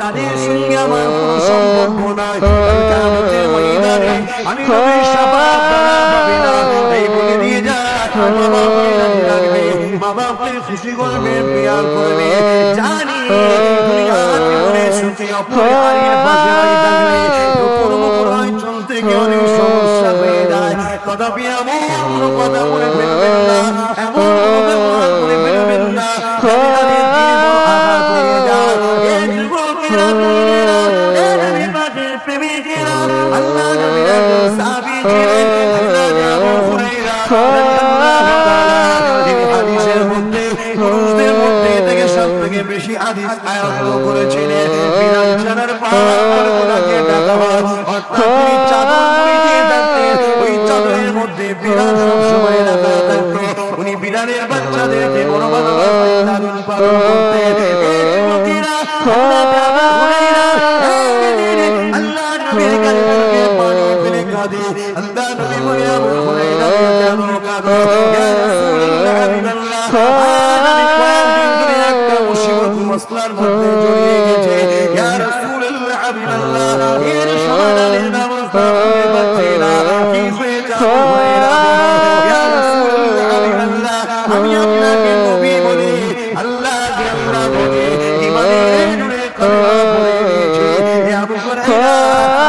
তাদের সঙ্গে আমার কোনো সম্পর্ক নাই, কিয়ামতের ময়দানে আমি নবীর শাফাত তারা পাবে না। এই বলে দিয়ে যায় মা বাপকে রাজি রাখবে, মা বাপকে খুশি করবে, প্রিয়ার করবে। জানি দুনিয়ার জীবনে সুখে অপরিহার্যের পাশে থাকলে উপর মুখরায় চলতে গিয়ে অনেক সমস্যা হয়ে যায়। তথাপি এমন কোনো কথা বলে ফেলবেন না, এমন কোনো ব্যবহার করে ফেলবেন না যাদের দিলে বড় আঘাত লেগে যায়। এই যুবকেরা, নবীর পাকের প্রেমিকেরা, আল্লাহ নবীর একজন সাহাবী ছিলেন, হযরত আবু হুরায়রা রাদিয়াল্লাহু তাআলা। তিনি হাদিসের মধ্যে পুরুষদের মধ্যে থেকে সবথেকে বেশি হাদিস আয়ত্ত করেছিলেন। বিলাল জানার পাহাড় ওনাকে ডাকা হয়, অর্থাৎ তিনি চাদর মুড়ি দিয়ে থাকতেন, ওই চাদরের মধ্যে বিলাল সবসময় রাখা থাকতো। উনি বিলালের বাচ্চাদেরকে বড় ভালোবাসতেন, লালন পালন করতেন। এই যুবকেরা, হযরত আবু হুরায়রা আল্লাহ নবীর কাছে পানি ফেলে কাঁদে। আল্লাহ নবী বলে, আবু হুরায়রা কেন কাঁদো? ইয়া রাসূলুল্লাহ, হাবিবাল্লাহ, আমি কয়েকদিন ধরে একটা মুসিবত মাসলার মধ্যে জড়িয়ে গেছে। ইয়া রাসূলুল্লাহ, হাবিবাল্লাহ, এর সমাধানের ব্যবস্থা করতে পারছি না। কি হয়েছে আবু হুরায়রা? ইয়া রাসূলুল্লাহ, হাবিবাল্লাহ, আমি আপনাকে নবী বলে, আল্লাহকে আল্লাহ বলে, ঈমানের নূরে কলেমা পড়ে দিয়েছি। হে আবু হুরায়রা,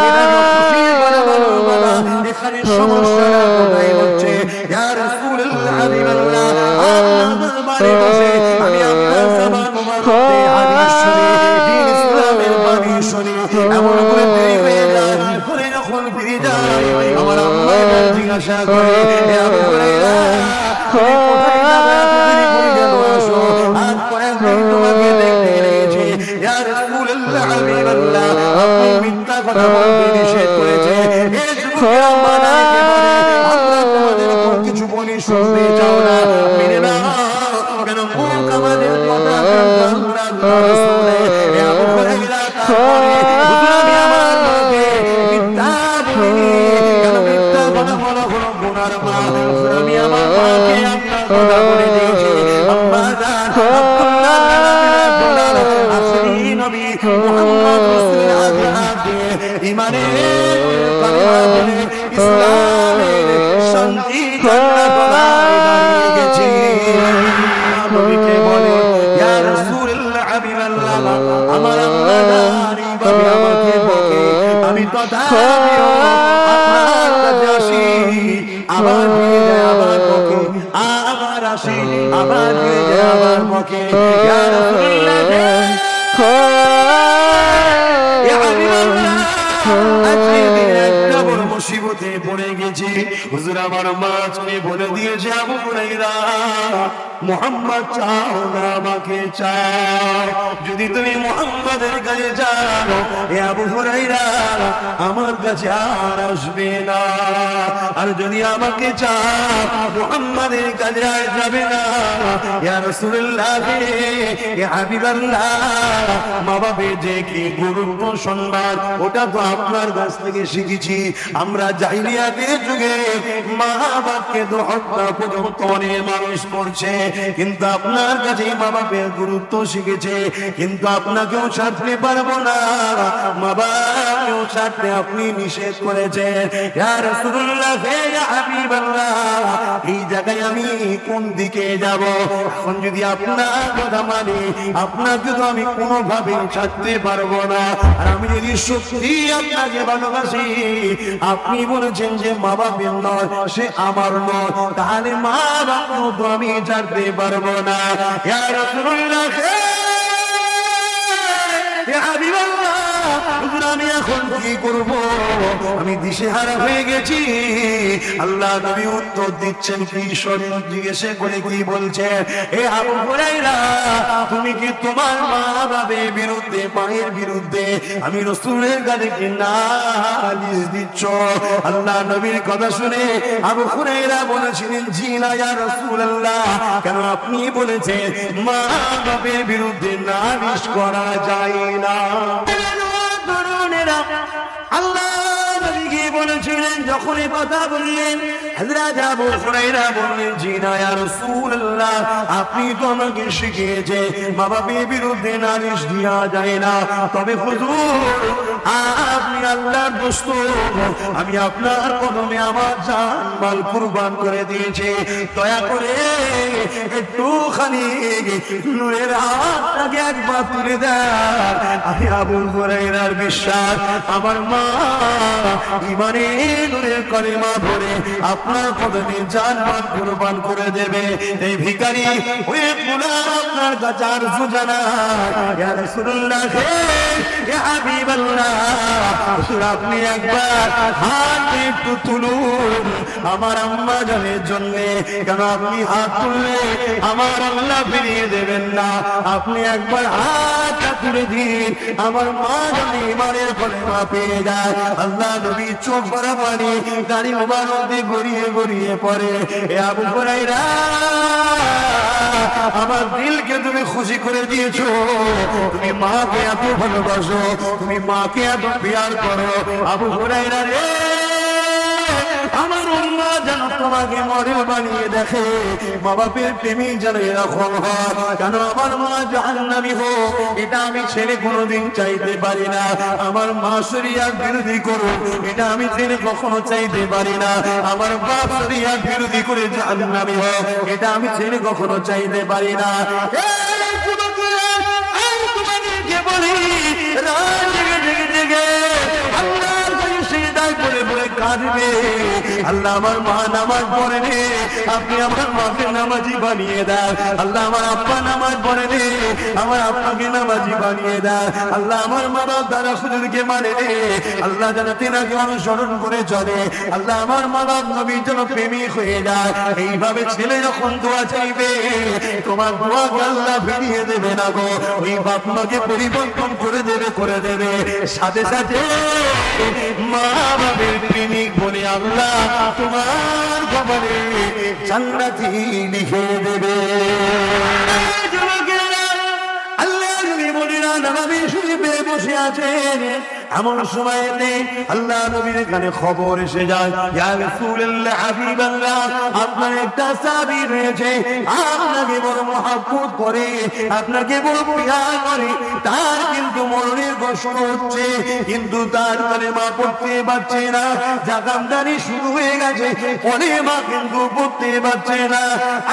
এটাকে খুশি করে বলো বাবা, এখানে সমস্যাটা কোথায় হচ্ছে? ইয়া রাসূলুল্লাহ, হাবিবাল্লাহ, আল্লাহর দরবারে বসে আমি আপনার জবান মুবারকে হাদিস শুনি, দ্বীন ইসলামের বাণী শুনি। এমন করে দেরি হয়ে যায়, ঘরে যখন ফিরে যায় আমার আম্মা এবার জিজ্ঞাসা করে, হে আবু হুরায়রা, তুমি কোথায় যাবে? এত দেরি করে কেন আসো? আজ কয়েকদিন তোমাকে দেখতে এসেছি। ইয়া রাসূলুল্লাহ, হাবিবাল্লাহ, আপনি মিথ্যা কথা বলতে নিষেধ করেছে। এই যুবকেরা মানাইতে পারে, আমরা তোমাদের উপর কিছু বলি, শুনতে চাও না, মেনে নাও। কেন মুখ আমাদের কথা আল্লাহ রাসূলে। হে আবু হুরায়রা, তারপরে হুজুর আমি আমার মুখে মিথ্যা বলিনি। কেন মিথ্যা কথা বলা হলো গুনার মা? হুজুর আমি আমার মাকে আপনার কথা বলে দিয়েছি। আম্মা জান আব্দুল্লাহ আব্দুল্লাহ আখরি নবী মুহাম্মদ রাসূলুল্লাহ আগে ঈমানের কালিমা বলে ইসলামের শান্তি ঝান্ডা তলায় দাঁড়িয়ে গেছি। নবীকে বলে, ইয়া রাসূলুল্লাহ, হাবিবাল্লাহ, আমার আম্মা জান এইভাবে আমাকে বকে, আমি তথাপিও আপনার কাছে আসি, আবার ফিরে যায়, আবার বকে, আবার আসি, আবার ফিরে যায়, আবার বকে। ইয়া রাসূলুল্লাহ, ইয়া হাবিবাল্লাহ, আজকে একটা বড় মুসিবতে পড়ে গেছি। হুজুর আমার মা আজকে বলে দিয়েছে, আবু হুরায়রা, মুহাম্মদ চাও না আমাকে চাও। যদি তুমি মুহাম্মাদের কাছে যাও, এ আবু হুরায়রা আমার কাছে আর আসবে না। আর যদি আমাকে চাও, মুহাম্মাদের কাছে আর যাবে না। ইয়া রাসূলুল্লাহ, ইয়া হাবিবাল্লাহ, মা বাবার যে কি গুরুত্ব সম্মান, ওটা তো আপনার কাছ থেকে শিখেছি। আমরা জাহিলিয়াতের যুগে মা বাবাকে তো হত্যা পর্যন্ত অনেক মানুষ করছে, কিন্তু আপনার কাছে মা বাবার গুরুত্ব শিখেছে। কিন্তু আপনাকেও ছাড়তে পারবো না, মা বাবাকেও ছাড়তে আপনি নিষেধ করেছেন। ইয়া রাসূলুল্লাহ, ইয়া হাবিবাল্লাহ, এই জায়গায় আমি কোন দিকে যাব? এখন যদি আপনার কথা মানি, আপনাকে তো আমি কোনোভাবে ছাড়তে পারবো না। আর আমি যদি সত্যি আপনাকে ভালোবাসি, আপনি বলেছেন যে মা বাবার নয়, সে আমার নয়, তাহলে মা বাবাকেও তো আমি ছাড়তে পারবো না। ইয়া রাসূলুল্লাহ, ইয়া হাবিবাল্লাহ, হুজুর আমি এখন কি করব? আমি দিশেহারা হয়ে গেছি। আল্লাহ নবী উত্তর দিচ্ছেন, কি শরীর জিজ্ঞেসে করে কি বলছেন? এ আবু হুরায়রা, তুমি কি তোমার মা বাবার বিরুদ্ধে, মায়ের বিরুদ্ধে আমি রাসূলের কাছে কি নালিশ দিচ্ছ? আল্লাহ নবীর কথা শুনে আবু হুরায়রা বলেছিলেন, জি না ইয়া রাসূলুল্লাহ, কেন আপনি বলেছেন মা বাবার বিরুদ্ধে নালিশ করা যায় না। আল্লাহ নবীকে বলেছিলেন, যখনই কথা বললেন হযরত আবু হুরায়রা বললেন, জি না ইয়া রাসূলুল্লাহ, আপনি তো আমাকে শিখিয়েছে মা বাবার বিরুদ্ধে নালিশ দেওয়া যায় না। তবে হুজুর, আপনি আল্লাহর দোস্ত, আমি আপনার কদমে আমার জান মাল কুরবান করে দিয়েছি, দয়া করে একটুখানি নূরের হাতটাকে একবার তুলে দেন। আমি আবু হুরায়রার বিশ্বাস, আমার মা ইমানে নূরের কলেমা পড়ে আপনার কদমে জান মাল কুরবান করে দেবে। এই ভিখারি ওই গোলাম আপনার কাছে আরজু জানায়, ইয়া রাসূলুল্লাহ, ইয়া হাবিবাল্লাহ, আপনি একবার হাত একটু তুলুন আমার আম্মা জানের জন্য। কেন আপনি হাত তুললে আমার আল্লাহ ফিরিয়ে দেবেন না। আপনি একবার হাতটা তুলে দিন, আমার মা জানে ইমানের কলেমা পেয়ে যায়। আল্লাহ নবী চোখ ভরা পানি দাড়ি মোবারক দিয়ে গড়িয়ে গড়িয়ে পড়ে। এ আবু হুরায়রা, আমার দিলকে তুমি খুশি করে দিয়েছো, তুমি মাকে এত ভালোবাসো, তুমি মাকে এত প্যার করো। আবু হুরায়রা রে, আমার উম্মাহ যেন তোমাকে মডেল বানিয়ে দেখে, মা বাপের প্রেমী যেন এরকম হয়। কেন আমার মা জাহান্নামী হোক, এটা আমি ছেলে কোনোদিন চাইতে পারি না। আমার মা শরিয়াত বিরোধী করুক, এটা আমি ছেলে কখনো চাইতে পারি না। আমার বাপ শরিয়াত বিরোধী করে জাহান্নামী হোক, এটা আমি ছেলে কখনো চাইতে পারি না। তোমাদেরকে বলি, রাত জেগে জেগে জেগে আল্লাহর কাছে সিজদায় পড়ে পড়ে কাঁদবে, আল্লাহ আমার মা নামাজ পড়েনি, আপনি আমার মাকে নামাজি বানিয়ে দেন। আল্লাহ আমার আব্বা নামাজ পড়েনি, আমার আব্বাকে নামাজি বানিয়ে দেন। আল্লাহ আমার মা বাপ দাদা হুজুরকে মানে রে, আল্লাহ যেন তেনাকে অনুসরণ করে চলে। আল্লাহ আমার মা বাপ নবীর জন্য প্রেমিক হয়ে যায়। এইভাবে ছেলে যখন দোয়া চাইবে, তোমার দোয়াকে আল্লাহ ফিরিয়ে দেবে না গো, ওই বাপ মাকে পরিবর্তন করে দেবে, করে দেবে। সাথে সাথে মা বাপের প্রেমিক বলে আল্লাহ তোমার কবরে জান্নাতি লিখে দেবে। আল্লাহ নবী বলিরা নবী শরীফে বসে আছেন, এমন সময়তে আল্লাহ নবীর কানে খবর এসে যায়, ইয়া রাসূলুল্লাহ, হাবিবাল্লাহ, আপনার একটা সাহাবী রয়েছে, আপনাকে বড় মহব্বত করে, আপনাকে বড় প্যার করে, তার কিন্তু মরণের কষ্ট হচ্ছে, কিন্তু তার কলেমা পড়তে পারছে না, জাকামদারি শুরু হয়ে গেছে, কলেমা কিন্তু পড়তে পারছে না।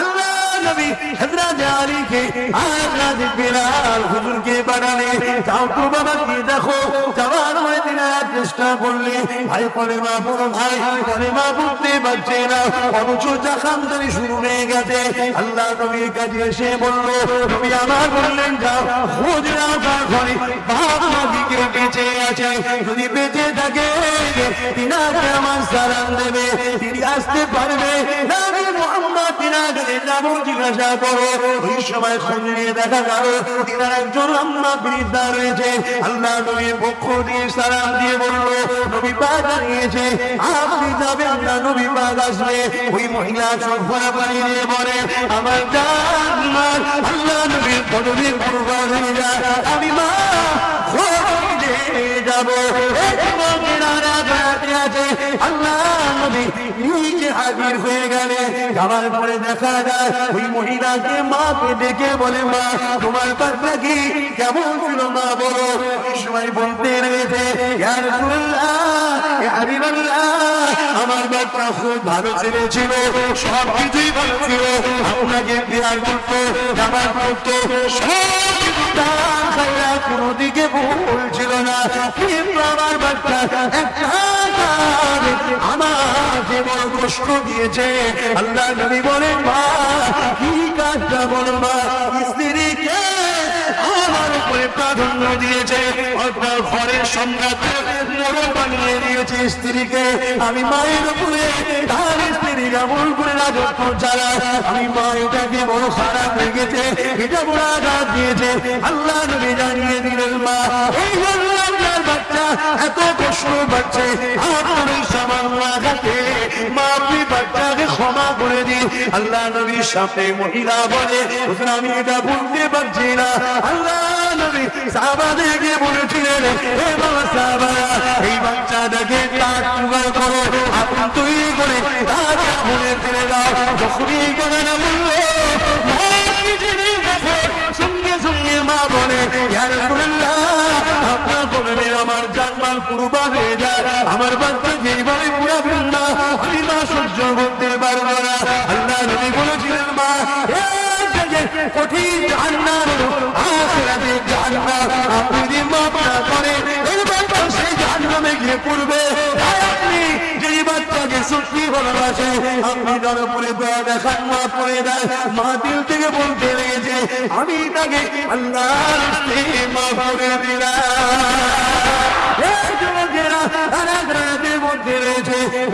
আল্লাহ নবী হযরত আলীকে হযরত বিলাল হুজুরকে পাঠালে, যাও তো বাবা কি দেখো, যাওয়ার ময়দানে চেষ্টা করলে, ভাই কলেমা পড়ো, ভাই কলেমা পড়তে পারছে না, অথচ জাকামদারি শুরু হয়ে গেছে। আল্লাহ নবীর কাছে এসে বলল, নবী আমার বললেন, যাও খোঁজ নাও তার ঘরে বাপ মাকে বেঁচে আছে, যদি বেঁচে থাকে তিনাকে আমার সালাম দেবে, তিনি আসতে পারবে। নবী মুহাম্মদ তিনাকে নাম জিজ্ঞাসা করো। ওই সময় খোঁজ নিয়ে দেখা গেল তিনার একজন আম্মা বৃদ্ধা রয়েছে। আল্লাহ নবীর পক্ষ দিয়ে সালাম দিয়ে বলল, নবী পাক জানিয়েছে আপনি যাবেন না, নবী পাক আসবে। ওই মহিলা চোখ ভরা পানি দিয়ে বলে, আমার জান মা, আল্লাহ নবীর কদমে কুরবান হয়ে যায়, আমি মা খোঁজে যাব। আল্লাহ নবী নিজে হাজির হয়ে গেলে, যাওয়ার পরে দেখা যায় ওই মহিলাকে মাকে ডেকে বলে, মা তোমার বাচ্চা কি কেমন ছিল মা বলো। ওই সময় বলতে রয়েছে, ইয়া রাসূলুল্লাহ, ইয়া হাবিবাল্লাহ, আমার বাচ্চা খুব ভালো ছেলে ছিল, সব কিছুই ভালো ছিল, আপনাকে প্যার করতো, জামাত করতো, সব কিছু দান খায়রাত কোনো দিকে ভুল ছিল না। কিন্তু আমার বাচ্চা একটা আমাকে বড় কষ্ট দিয়েছে। আল্লাহ নবী বলেন, মা কি কাজটা বলো মা, স্ত্রীকে আমার উপরে প্রাধান্য দিয়েছে, আপনার ঘরের সম্রাটকে বড় বানিয়ে দিয়েছে স্ত্রীকে, আমি মায়ের উপরে তার স্ত্রীর আমল করে রাজত্ব চালাই, আমি মা এটাকে বড় খারাপ লেগেছে, এটা বড় আঘাত দিয়েছে। আল্লাহ নবী জানিয়ে দিলেন, মা এই জন্য আপনার বাচ্চা এত কষ্ট পাচ্ছে, আপনার ওই সামান্য আঘাতে মা আপনি বাচ্চাকে ক্ষমা করে দিন। আল্লাহ নবীর সামনে মহিলা বলে হুজুর আমি এটা বলতে পারছি না। আল্লাহ নবী সাহাবাদেরকে বলেছিলেন হে বাবা সাহাবারা এই বাচ্চাটাকে তার জোগাড় করো আপন তৈরি করে তাকে ভুলে ফেলে দাও। যখনই এই কথাটা বললো সঙ্গে সঙ্গে মা বলে ইয়া রাসূলুল্লাহ আপনার বললে আমার জানমাল কুরবান হয়ে যায়, আমার বাচ্চা যেইভাবে পুরাবেন না আমি না সহ্য করতে পারবো না। আল্লাহ নবী বলেছিলেন মা কঠিন জাহান্নাম আখিরাতে জাহান্নাম আপনি যদি মাফ না করেন এই বাচ্চা সেই জাহান্নামে গিয়ে পড়বে। আপনি যেই বাচ্চাকে সত্যি ভালোবাসে আপনি তার উপরে দয়া দেখান না করে দেয়। মা দিল থেকে বলতে লেগেছে আমি তাকে আল্লাহর রাস্তায় মাফ করে দিলাম।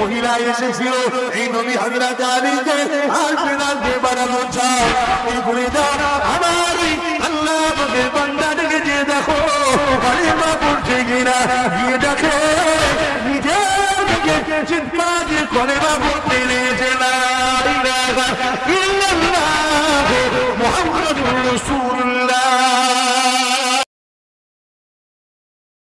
মহিলা এসেছিল এই নবী হযরত আলীকে আর ফেরাতে বাড়ানো চাও করে দাও আমার আল্লাহ আমাদের বান্দাটাকে যে দেখো কালিমা পড়ছে কিনা গিয়ে দেখে নিজে চিৎকার দিয়ে কালিমা পড়তে লেগেছে।